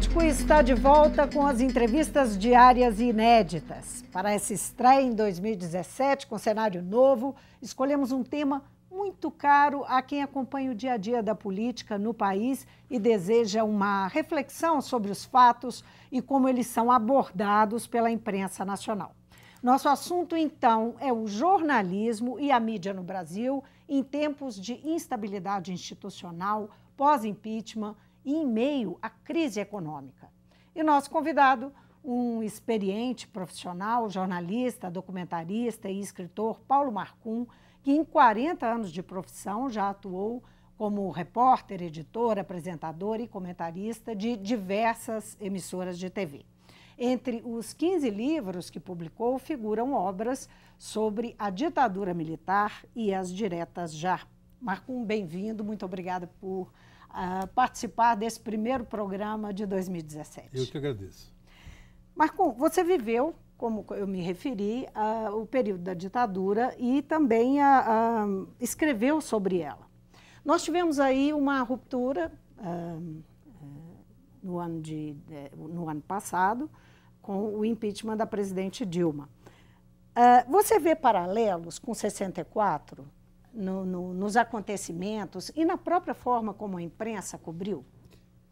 Político está de volta com as entrevistas diárias e inéditas. Para essa estreia em 2017, com cenário novo, escolhemos um tema muito caro a quem acompanha o dia a dia da política no país e deseja uma reflexão sobre os fatos e como eles são abordados pela imprensa nacional. Nosso assunto, então, é o jornalismo e a mídia no Brasil em tempos de instabilidade institucional, pós-impeachment e em meio à crise econômica. E nosso convidado, um experiente profissional, jornalista, documentarista e escritor, Paulo Marcum, que em 40 anos de profissão já atuou como repórter, editor, apresentador e comentarista de diversas emissoras de TV. Entre os 15 livros que publicou figuram obras sobre a ditadura militar e as diretas já. Marcum, bem-vindo, muito obrigada por participar desse primeiro programa de 2017. Eu que agradeço. Marcum, você viveu, como eu me referi, o período da ditadura e também escreveu sobre ela. Nós tivemos aí uma ruptura no ano passado com o impeachment da presidente Dilma. Você vê paralelos com 64 nos acontecimentos e na própria forma como a imprensa cobriu?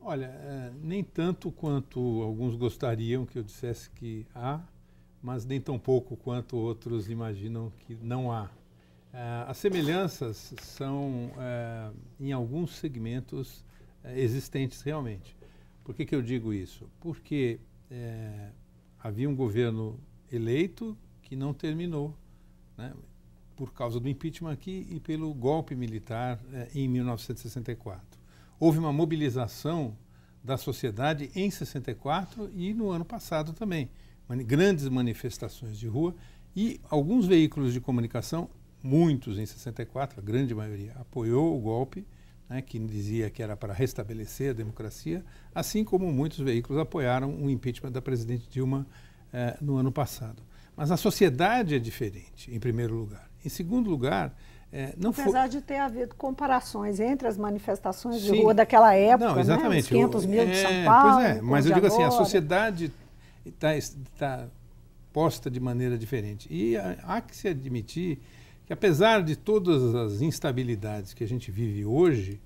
Olha, nem tanto quanto alguns gostariam que eu dissesse que há, mas nem tão pouco quanto outros imaginam que não há. As semelhanças são, em alguns segmentos, existentes realmente. Por que eu digo isso? Porque havia um governo eleito que não terminou, né, por causa do impeachment aqui e pelo golpe militar em 1964. Houve uma mobilização da sociedade em 64 e no ano passado também. Grandes manifestações de rua e alguns veículos de comunicação, muitos em 64, a grande maioria, apoiou o golpe, né, que dizia que era para restabelecer a democracia, assim como muitos veículos apoiaram o impeachment da presidente Dilma no ano passado. Mas a sociedade é diferente, em primeiro lugar. Em segundo lugar, apesar de ter havido comparações entre as manifestações de rua daquela época, não, exatamente. Né, os 500 mil de São Paulo. Pois mas eu digo assim, a sociedade está posta de maneira diferente. E há que se admitir que, apesar de todas as instabilidades que a gente vive hoje,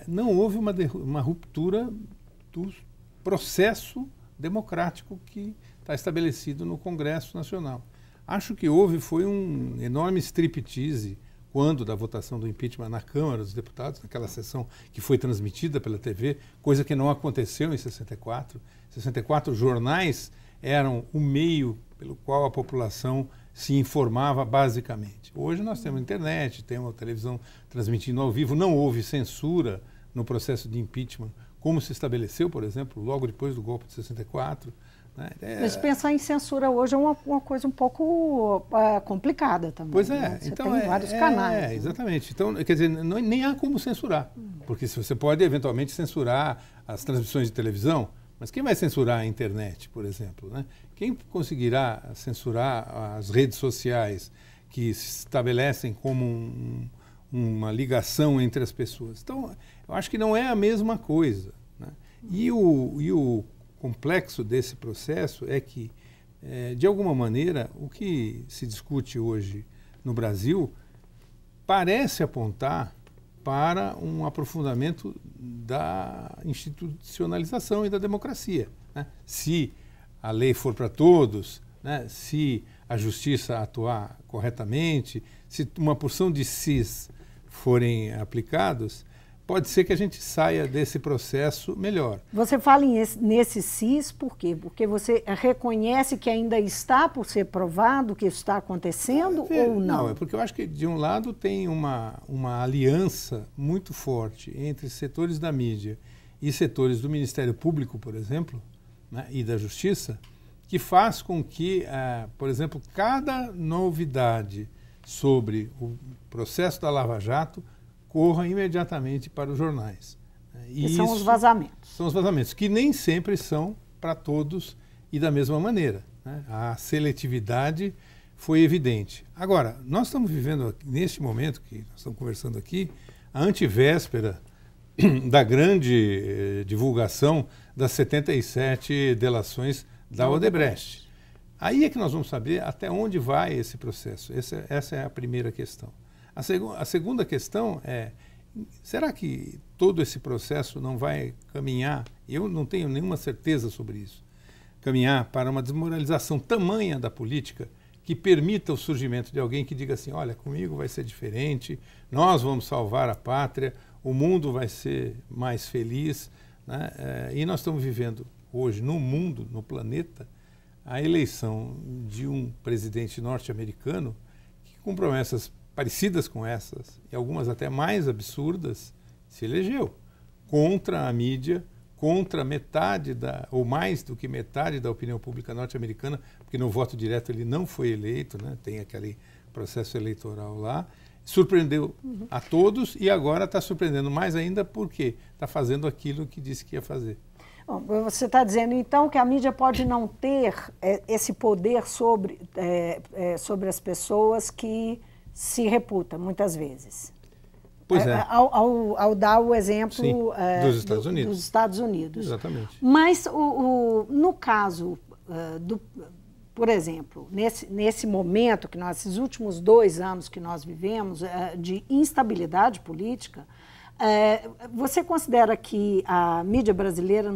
não houve uma ruptura do processo democrático que está estabelecido no Congresso Nacional. Acho que foi um enorme striptease quando da votação do impeachment na Câmara dos Deputados, naquela sessão que foi transmitida pela TV, coisa que não aconteceu em 64. Em 64, os jornais eram o meio pelo qual a população se informava basicamente. Hoje nós temos internet, temos a televisão transmitindo ao vivo, não houve censura no processo de impeachment, como se estabeleceu, por exemplo, logo depois do golpe de 64. Mas pensar em censura hoje é uma coisa um pouco complicada também. Pois né? Você então tem vários canais. Né? Exatamente. Então, quer dizer, nem há como censurar. Porque você pode eventualmente censurar as transmissões de televisão, mas quem vai censurar a internet, por exemplo? Né? Quem conseguirá censurar as redes sociais que se estabelecem como uma ligação entre as pessoas? Então, eu acho que não é a mesma coisa. Né? E o complexo desse processo é que, de alguma maneira, o que se discute hoje no Brasil parece apontar para um aprofundamento da institucionalização e da democracia. Né? Se a lei for para todos, né? Se a justiça atuar corretamente, se uma porção de sis forem aplicados, pode ser que a gente saia desse processo melhor. Você fala nesse cis por quê? Porque você reconhece que ainda está por ser provado que isso está acontecendo ou não? Não, é porque eu acho que de um lado tem uma aliança muito forte entre setores da mídia e setores do Ministério Público, por exemplo, né, e da Justiça, que faz com que, por exemplo, cada novidade sobre o processo da Lava Jato corra imediatamente para os jornais. Que são os vazamentos. São os vazamentos, que nem sempre são para todos e da mesma maneira. Né? A seletividade foi evidente. Agora, nós estamos vivendo, neste momento que nós estamos conversando aqui, a antivéspera da grande divulgação das 77 delações da Odebrecht. Aí é que nós vamos saber até onde vai esse processo. Essa é a primeira questão. A segunda questão é, será que todo esse processo não vai caminhar, eu não tenho nenhuma certeza sobre isso, caminhar para uma desmoralização tamanha da política que permita o surgimento de alguém que diga assim, olha, comigo vai ser diferente, nós vamos salvar a pátria, o mundo vai ser mais feliz, né? E nós estamos vivendo hoje no mundo, no planeta, a eleição de um presidente norte-americano que, com promessas parecidas com essas, e algumas até mais absurdas, se elegeu contra a mídia, contra metade ou mais do que metade da opinião pública norte-americana, porque no voto direto ele não foi eleito, né? Tem aquele processo eleitoral lá, surpreendeu a todos e agora está surpreendendo mais ainda porque está fazendo aquilo que disse que ia fazer. Bom, você está dizendo, então, que a mídia pode não ter esse poder sobre as pessoas que se reputam, muitas vezes. Pois é. Ao dar o exemplo dos Estados Unidos. Exatamente. Mas, no caso, por exemplo, nesse momento, esses últimos 2 anos que nós vivemos, de instabilidade política, você considera que a mídia brasileira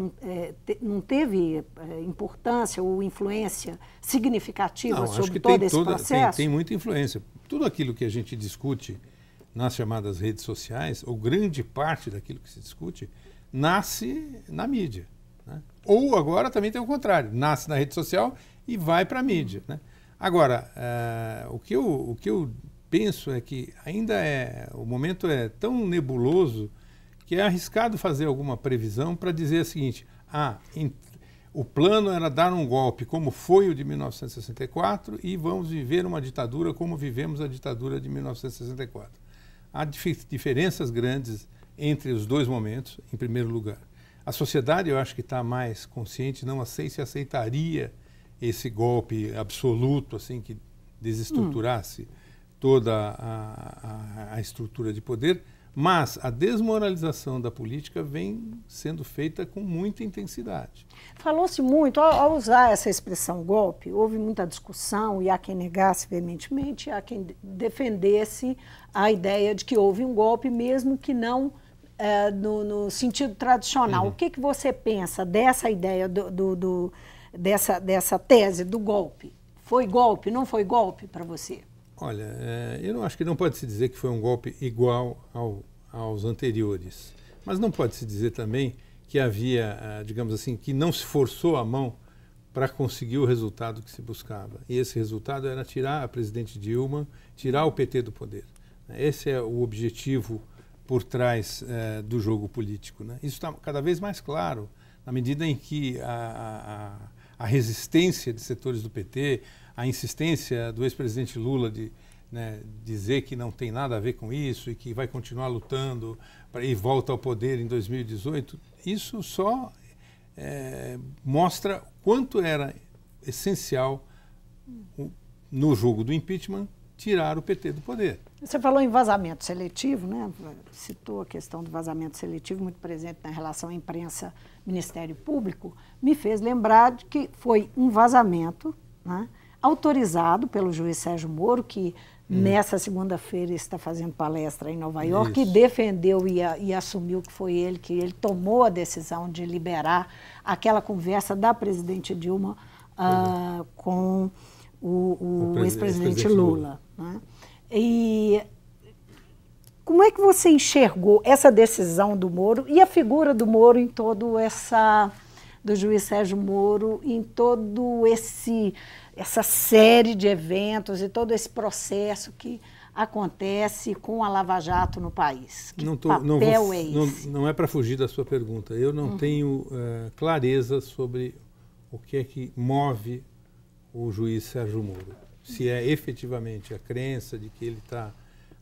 não teve importância ou influência significativa sobre todo esse processo? Tem muita influência. Tudo aquilo que a gente discute nas chamadas redes sociais, ou grande parte daquilo que se discute, nasce na mídia, né? Ou agora também tem o contrário, nasce na rede social e vai para a mídia, né? Agora, o que eu penso é que ainda o momento é tão nebuloso que é arriscado fazer alguma previsão para dizer o seguinte, o plano era dar um golpe como foi o de 1964 e vamos viver uma ditadura como vivemos a ditadura de 1964. Há diferenças grandes entre os dois momentos, em primeiro lugar. A sociedade, eu acho que está mais consciente, não sei se aceitaria esse golpe absoluto, assim, que desestruturasse toda a estrutura de poder, mas a desmoralização da política vem sendo feita com muita intensidade. Falou-se muito, ao usar essa expressão golpe, houve muita discussão e há quem negasse veementemente, há quem defendesse a ideia de que houve um golpe, mesmo que não no sentido tradicional. O que você pensa dessa ideia, dessa tese do golpe? Foi golpe, não foi golpe para você? Olha, eu não acho que não pode se dizer que foi um golpe igual aos anteriores, mas não pode se dizer também que havia, digamos assim, que não se forçou a mão para conseguir o resultado que se buscava. E esse resultado era tirar a presidente Dilma, tirar o PT do poder. Esse é o objetivo por trás do jogo político, né? Isso está cada vez mais claro, na medida em que a resistência de setores do PT, a insistência do ex-presidente Lula de dizer que não tem nada a ver com isso e que vai continuar lutando e volta ao poder em 2018, isso só mostra quanto era essencial no jogo do impeachment tirar o PT do poder. Você falou em vazamento seletivo, né? Citou a questão do vazamento seletivo, muito presente na relação imprensa-Ministério Público, me fez lembrar de que foi um vazamento, né, autorizado pelo juiz Sérgio Moro, que nessa segunda-feira está fazendo palestra em Nova York, e defendeu e assumiu que foi ele, que ele tomou a decisão de liberar aquela conversa da presidente Dilma com o ex-presidente Lula. Né? E como é que você enxergou essa decisão do Moro e a figura do Moro em todo do juiz Sérgio Moro, em todo essa série de eventos e todo esse processo que acontece com a Lava Jato no país? Que papel é esse? Não é para fugir da sua pergunta. Eu não tenho clareza sobre o que é que move o juiz Sérgio Moro. Se é efetivamente a crença de que ele está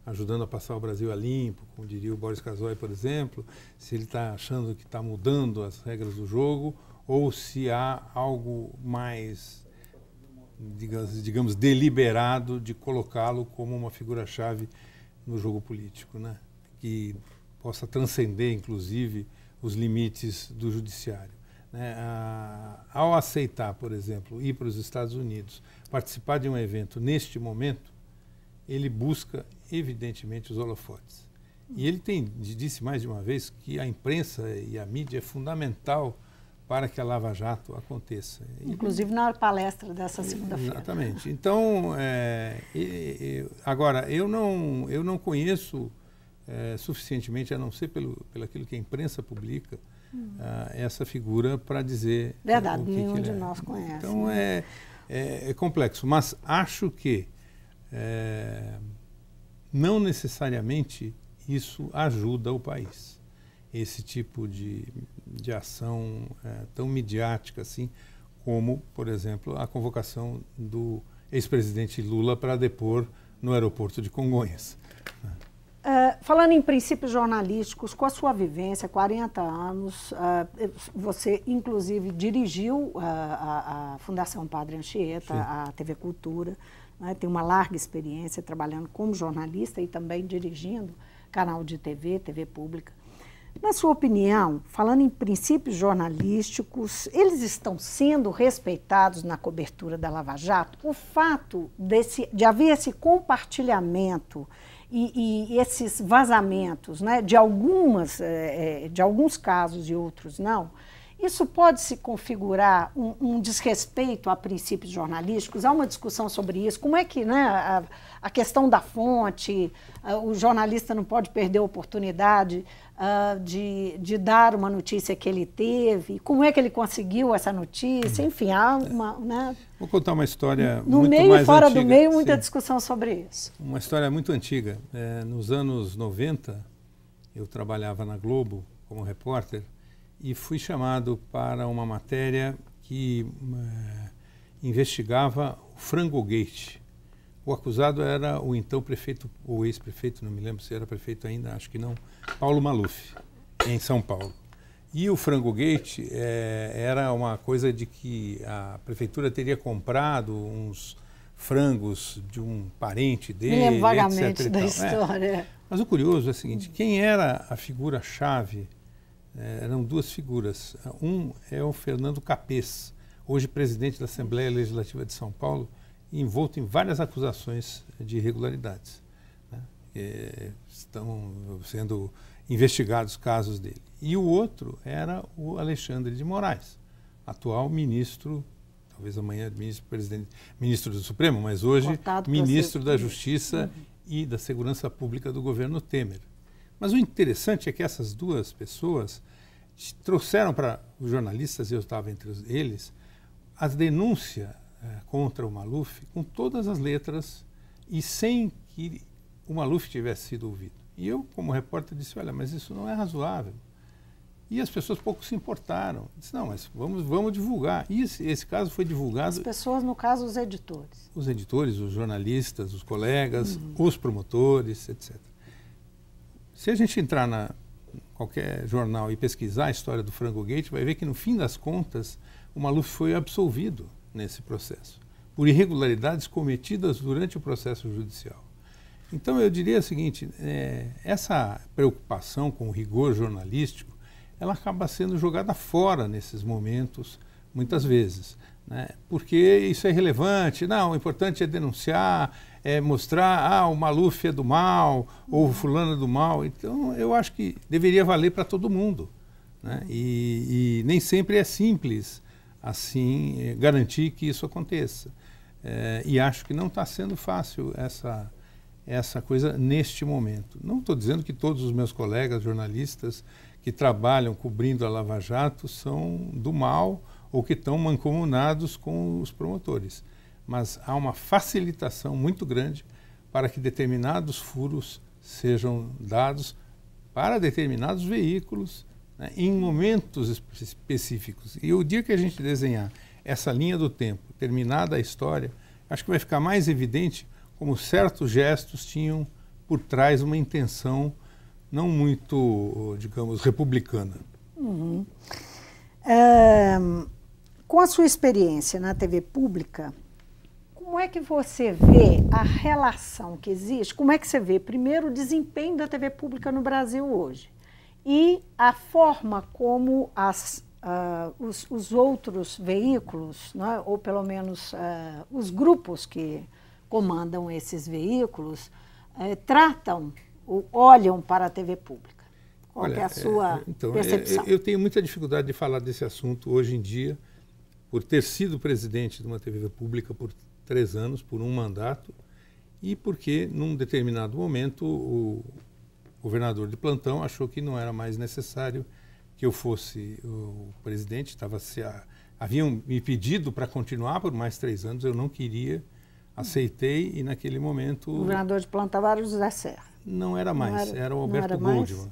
ajudando a passar o Brasil a limpo, como diria o Boris Casoy, por exemplo, se ele está achando que está mudando as regras do jogo, ou se há algo mais, digamos, deliberado de colocá-lo como uma figura-chave no jogo político, né? Que possa transcender, inclusive, os limites do judiciário. Né? Ao aceitar, por exemplo, ir para os Estados Unidos, participar de um evento neste momento, ele busca, evidentemente, os holofotes. E ele disse mais de uma vez que a imprensa e a mídia é fundamental para que a Lava Jato aconteça. Inclusive na palestra dessa segunda-feira. Exatamente. Então, agora, eu não conheço suficientemente, a não ser pelo aquilo que a imprensa publica, essa figura para dizer... Verdade, nenhum de nós conhece. Então, é complexo, mas acho que não necessariamente isso ajuda o país. Esse tipo de ação tão midiática assim, como, por exemplo, a convocação do ex-presidente Lula para depor no aeroporto de Congonhas. Falando em princípios jornalísticos, com a sua vivência, 40 anos, você inclusive dirigiu a Fundação Padre Anchieta, a TV Cultura, né, tem uma larga experiência trabalhando como jornalista e também dirigindo canal de TV pública. Na sua opinião, falando em princípios jornalísticos, eles estão sendo respeitados na cobertura da Lava Jato? O fato de haver esse compartilhamento e esses vazamentos, né, de alguns casos e outros não, isso pode se configurar um desrespeito a princípios jornalísticos? Há uma discussão sobre isso. Como é que, né, a questão da fonte, o jornalista não pode perder a oportunidade de dar uma notícia que ele teve? Como é que ele conseguiu essa notícia? Enfim, há uma... Né, vou contar uma história no muito meio mais e fora antiga. do meio, muita Sim. discussão sobre isso. Uma história muito antiga. Nos anos 90, eu trabalhava na Globo como repórter e fui chamado para uma matéria que investigava o Frangogate. O acusado era o então prefeito, ou ex-prefeito, não me lembro se era prefeito ainda, acho que não, Paulo Maluf, em São Paulo. E o Frangogate era uma coisa de que a prefeitura teria comprado uns frangos de um parente dele, Me lembro vagamente etc. da história. Mas o curioso é o seguinte, quem era a figura-chave? Eram duas figuras. Um é o Fernando Capês, hoje presidente da Assembleia Legislativa de São Paulo, envolto em várias acusações de irregularidades. Né? Estão sendo investigados casos dele. E o outro era o Alexandre de Moraes, atual ministro, talvez amanhã ministro do Supremo, mas hoje ministro da Justiça e da Segurança Pública do governo Temer. Mas o interessante é que essas duas pessoas trouxeram para os jornalistas, eu estava entre eles, a denúncia contra o Maluf com todas as letras e sem que o Maluf tivesse sido ouvido. E eu, como repórter, disse, olha, mas isso não é razoável. E as pessoas pouco se importaram. Disse, não, mas vamos divulgar. E esse caso foi divulgado... As pessoas, no caso, os editores. Os editores, os jornalistas, os colegas, os promotores, etc. Se a gente entrar em qualquer jornal e pesquisar a história do Frangogate, vai ver que, no fim das contas, o Maluf foi absolvido nesse processo, por irregularidades cometidas durante o processo judicial. Então, eu diria o seguinte, essa preocupação com o rigor jornalístico, ela acaba sendo jogada fora nesses momentos, muitas vezes, né? Porque isso é irrelevante, não, o importante é denunciar, é mostrar, o Maluf é do mal, ou o fulano é do mal. Então, eu acho que deveria valer para todo mundo, né? E nem sempre é simples, assim, garantir que isso aconteça. E acho que não está sendo fácil essa coisa neste momento. Não estou dizendo que todos os meus colegas jornalistas que trabalham cobrindo a Lava Jato são do mal ou que estão mancomunados com os promotores. Mas há uma facilitação muito grande para que determinados furos sejam dados para determinados veículos, né, em momentos específicos. E o dia que a gente desenhar essa linha do tempo, terminada a história, acho que vai ficar mais evidente como certos gestos tinham por trás uma intenção não muito, digamos, republicana. Uhum. Com a sua experiência na TV pública, Como é que você vê a relação que existe? Como é que você vê, primeiro, o desempenho da TV pública no Brasil hoje e a forma como os outros veículos, né, ou pelo menos os grupos que comandam esses veículos, tratam ou olham para a TV pública? Qual é a sua percepção? Eu tenho muita dificuldade de falar desse assunto hoje em dia, por ter sido presidente de uma TV pública por 3 anos, por um mandato, e porque, num determinado momento, o governador de plantão achou que não era mais necessário que eu fosse o presidente. Haviam me pedido para continuar por mais 3 anos, eu não queria, aceitei, e naquele momento... O governador de plantão era o José Serra. Não era mais, era o Alberto Goldman.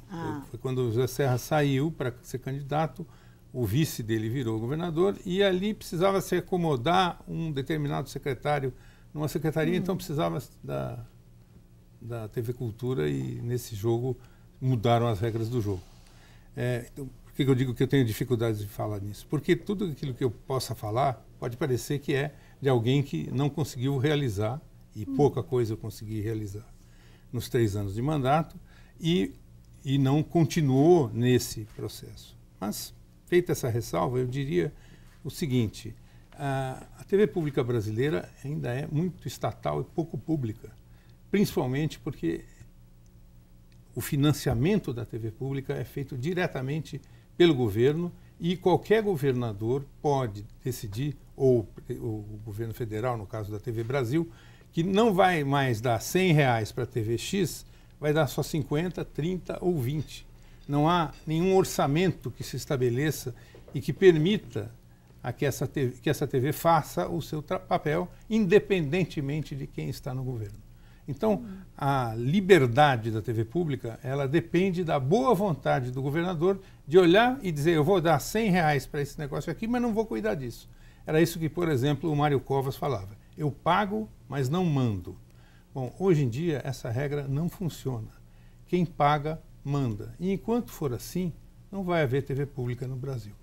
Foi quando o José Serra saiu para ser candidato, o vice dele virou governador, e ali precisava se acomodar um determinado secretário numa secretaria, então precisava da TV Cultura, e nesse jogo mudaram as regras do jogo. Então, por que eu digo que eu tenho dificuldade de falar nisso? Porque tudo aquilo que eu possa falar pode parecer que é de alguém que não conseguiu realizar, e pouca coisa eu consegui realizar nos 3 anos de mandato, e não continuou nesse processo. Mas, feita essa ressalva, eu diria o seguinte: a TV pública brasileira ainda é muito estatal e pouco pública, principalmente porque o financiamento da TV pública é feito diretamente pelo governo, e qualquer governador pode decidir, ou o governo federal, no caso da TV Brasil, que não vai mais dar R$100 para a TV X, vai dar só 50, 30 ou 20. Não há nenhum orçamento que se estabeleça e que permita que essa TV faça o seu papel, independentemente de quem está no governo. Então, a liberdade da TV pública, ela depende da boa vontade do governador de olhar e dizer: eu vou dar R$100 para esse negócio aqui, mas não vou cuidar disso. Era isso que, por exemplo, o Mário Covas falava: eu pago, mas não mando. Bom, hoje em dia essa regra não funciona. Quem paga, manda. E enquanto for assim, não vai haver TV pública no Brasil.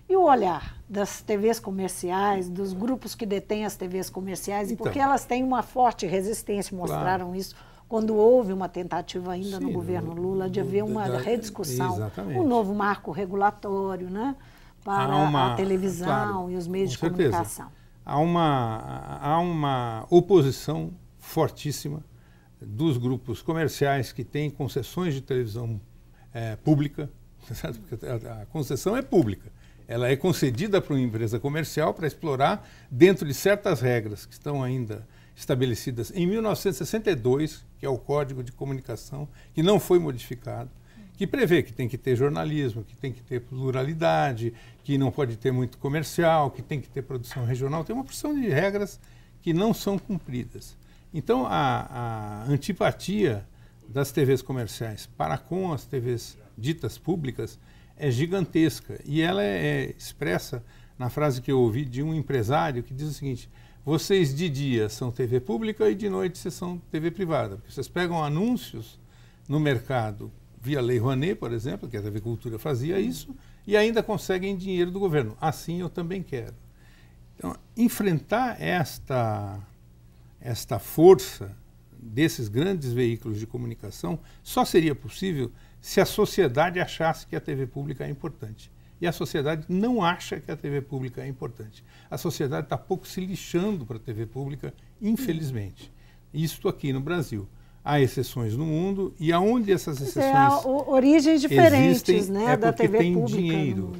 E o olhar das TVs comerciais, dos grupos que detêm as TVs comerciais, então, porque elas têm uma forte resistência, mostraram isso quando houve uma tentativa ainda no governo Lula de haver uma rediscussão, um novo marco regulatório, né, para a televisão e os meios de comunicação. Há uma oposição fortíssima dos grupos comerciais que têm concessões de televisão pública. Porque a concessão é pública. Ela é concedida para uma empresa comercial para explorar dentro de certas regras que estão ainda estabelecidas em 1962, que é o Código de Comunicação, que não foi modificado, que prevê que tem que ter jornalismo, que tem que ter pluralidade, que não pode ter muito comercial, que tem que ter produção regional. Tem uma porção de regras que não são cumpridas. Então, a antipatia das TVs comerciais para com as TVs ditas públicas é gigantesca, e ela é expressa na frase que eu ouvi de um empresário que diz o seguinte: vocês de dia são TV pública e de noite vocês são TV privada, porque vocês pegam anúncios no mercado via Lei Rouanet, por exemplo, que a TV Cultura fazia isso, e ainda conseguem dinheiro do governo. Assim eu também quero. Então, enfrentar esta força desses grandes veículos de comunicação só seria possível se a sociedade achasse que a TV pública é importante. E a sociedade não acha que a TV pública é importante. A sociedade está pouco se lixando para a TV pública, infelizmente. Isto aqui no Brasil. Há exceções no mundo, e aonde essas exceções origens diferentes, existem, né, da TV tem pública. Dinheiro,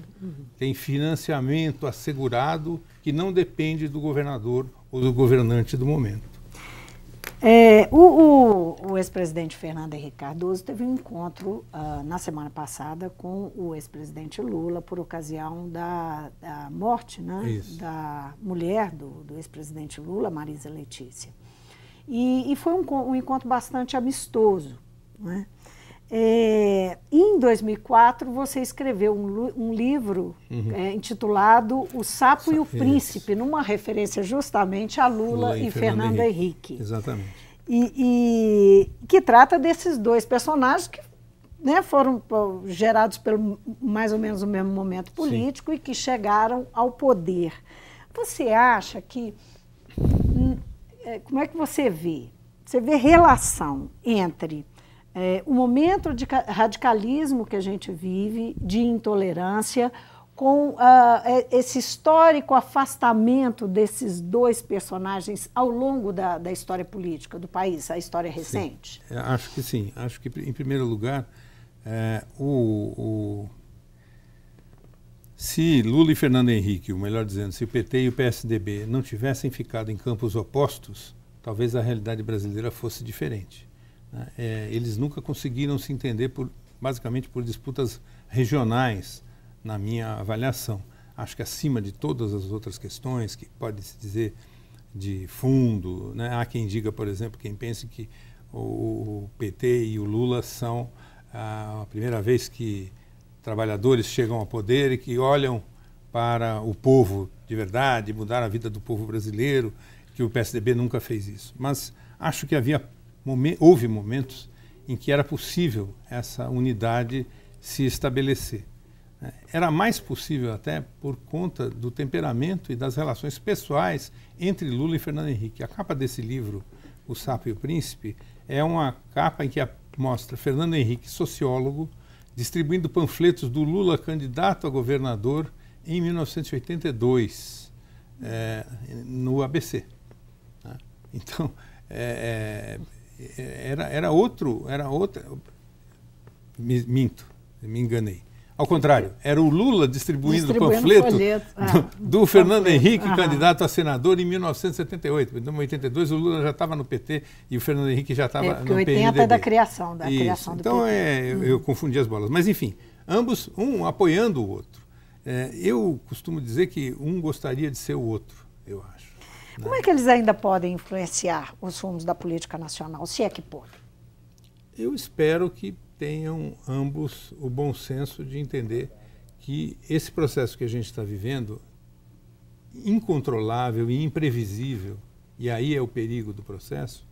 tem financiamento assegurado que não depende do governador ou do governante do momento. O ex-presidente Fernando Henrique Cardoso teve um encontro na semana passada com o ex-presidente Lula por ocasião da morte, né, da mulher do ex-presidente Lula, Marisa Letícia. E foi um encontro bastante amistoso, né? Em 2004, você escreveu um livro intitulado O Sapo e o Príncipe, numa referência justamente a Lula e Fernando Henrique. Exatamente. E que trata desses dois personagens que, né, foram gerados pelo mais ou menos o mesmo momento político. Sim. E que chegaram ao poder. Você acha que como é que você vê? Você vê relação entre o momento de radicalismo que a gente vive, de intolerância, com esse histórico afastamento desses dois personagens ao longo da história política do país, a história recente? Sim, acho que sim. Acho que, em primeiro lugar, se Lula e Fernando Henrique, ou melhor dizendo, se o PT e o PSDB não tivessem ficado em campos opostos, talvez a realidade brasileira fosse diferente. Eles nunca conseguiram se entender, basicamente por disputas regionais, na minha avaliação. Acho que acima de todas as outras questões, que pode-se dizer de fundo, né? Há quem diga, por exemplo, quem pense que o PT e o Lula são a primeira vez que trabalhadores chegam ao poder e que olham para o povo de verdade, mudar a vida do povo brasileiro, que o PSDB nunca fez isso. Mas acho que houve momentos em que era possível essa unidade se estabelecer. Era mais possível até por conta do temperamento e das relações pessoais entre Lula e Fernando Henrique. A capa desse livro, O Sapo e o Príncipe, é uma capa em que mostra Fernando Henrique, sociólogo, distribuindo panfletos do Lula candidato a governador em 1982, no ABC. Então, era outra... Minto, me enganei. Ao contrário, era o Lula distribuindo panfleto do Fernando Henrique, candidato a senador, em 1978. Então, em 82, o Lula já estava no PT e o Fernando Henrique já estava no PMDB. 80 é da criação do então, PT. Eu confundi as bolas. Mas, enfim, ambos, um apoiando o outro. Eu costumo dizer que um gostaria de ser o outro, eu acho. Como é que eles ainda podem influenciar os rumos da política nacional, se é que podem? Eu espero que tenham ambos o bom senso de entender que esse processo que a gente está vivendo, incontrolável e imprevisível, e aí é o perigo do processo,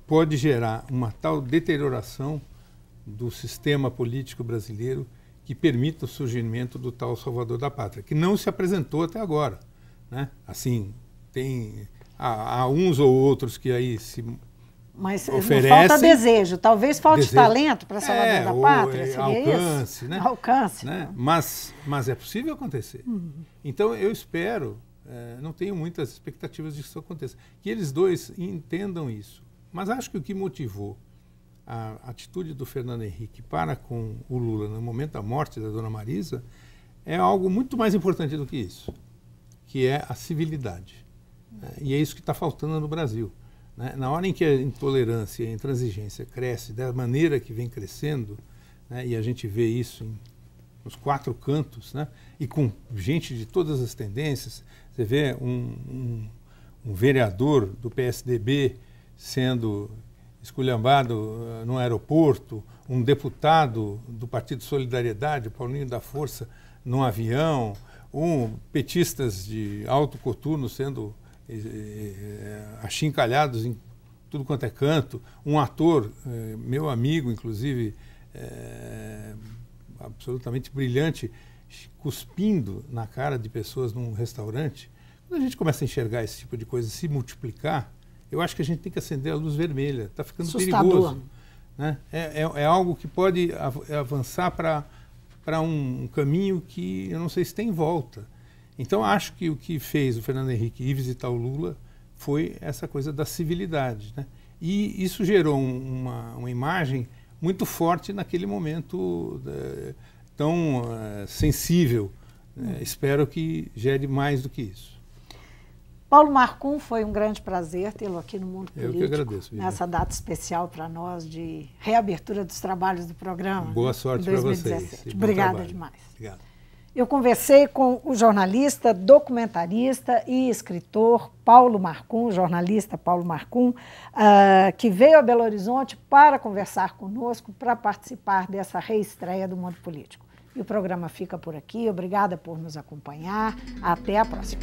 pode gerar uma tal deterioração do sistema político brasileiro que permita o surgimento do tal salvador da pátria, que não se apresentou até agora, né? Assim, há uns ou outros que aí se Mas oferecem, não falta desejo, talvez falte talento para salvador da pátria, seria alcance, isso? Né? Alcance. Né? Mas é possível acontecer. Então eu espero, não tenho muitas expectativas de que isso aconteça, que eles dois entendam isso. Mas acho que o que motivou a atitude do Fernando Henrique para com o Lula no momento da morte da dona Marisa é algo muito mais importante do que isso, que é a civilidade. E é isso que está faltando no Brasil. Na hora em que a intolerância e a intransigência cresce da maneira que vem crescendo, né, e a gente vê isso nos quatro cantos, né, e com gente de todas as tendências, você vê um vereador do PSDB sendo esculhambado no aeroporto, um deputado do Partido Solidariedade, Paulinho da Força, num avião, petistas de alto coturno sendo achincalhados em tudo quanto é canto, um ator, meu amigo, inclusive, absolutamente brilhante, cuspindo na cara de pessoas num restaurante. Quando a gente começa a enxergar esse tipo de coisa se multiplicar, eu acho que a gente tem que acender a luz vermelha. Está ficando perigoso. Né? É algo que pode avançar para um caminho que eu não sei se tem volta. Então, acho que o que fez o Fernando Henrique ir visitar o Lula foi essa coisa da civilidade. Né? E isso gerou uma imagem muito forte naquele momento tão sensível. Espero que gere mais do que isso. Paulo Marcum, foi um grande prazer tê-lo aqui no Mundo Político. Eu que agradeço, Vivian. Nessa data especial para nós de reabertura dos trabalhos do programa. Boa sorte para vocês. Obrigada demais. Obrigado. Eu conversei com o jornalista, documentarista e escritor Paulo Marcum, jornalista Paulo Marcum, que veio a Belo Horizonte para conversar conosco, para participar dessa reestreia do Mundo Político. E o programa fica por aqui. Obrigada por nos acompanhar. Até a próxima.